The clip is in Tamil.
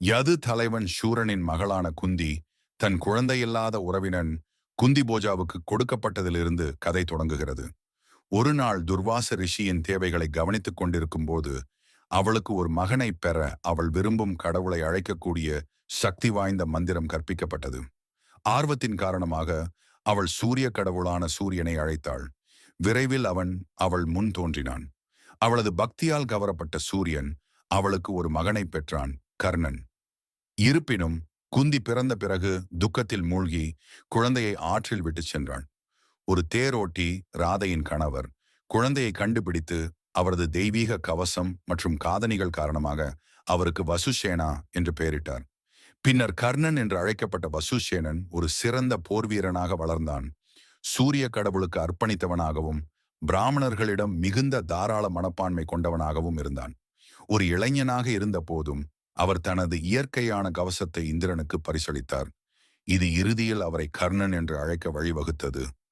யது தலைவன் சூரனின் மகளான குந்தி தன் குழந்தையில்லாத உறவினன் குந்தி போஜாவுக்கு கொடுக்கப்பட்டதிலிருந்து கதை தொடங்குகிறது. ஒரு நாள் துர்வாச ரிஷியின் தேவைகளை கவனித்துக் கொண்டிருக்கும் போது அவளுக்கு ஒரு மகனை பெற அவள் விரும்பும் கடவுளை அழைக்கக்கூடிய சக்தி வாய்ந்த மந்திரம் கற்பிக்கப்பட்டது. ஆர்வத்தின் காரணமாக அவள் சூரிய கடவுளான சூரியனை அழைத்தாள். விரைவில் அவன் அவள் முன் தோன்றினான். அவளது பக்தியால் கவரப்பட்ட சூரியன் அவளுக்கு ஒரு மகனை பெற்றான், கர்ணன். இருப்பினும் குந்தி பிறந்த பிறகு துக்கத்தில் மூழ்கி குழந்தையை ஆற்றில் விட்டுச் சென்றான். ஒரு தேரோட்டி, ராதையின் கணவர், குழந்தையை கண்டுபிடித்து அவரது தெய்வீக கவசம் மற்றும் காதணிகள் காரணமாக அவருக்கு வசுசேனா என்று பெயரிட்டார். பின்னர் கர்ணன் என்று அழைக்கப்பட்ட வசுசேனன் ஒரு சிறந்த போர்வீரனாக வளர்ந்தான். சூரிய கடவுளுக்கு அர்ப்பணித்தவனாகவும் பிராமணர்களிடம் மிகுந்த தாராள மனப்பான்மை கொண்டவனாகவும் இருந்தான். ஒரு இளைஞனாக இருந்த போதும் அவர் தனது இயற்கையான கவசத்தை இந்திரனுக்கு பரிசளித்தார். இது இறுதியில் அவரை கர்ணன் என்று அழைக்க வழிவகுத்தது.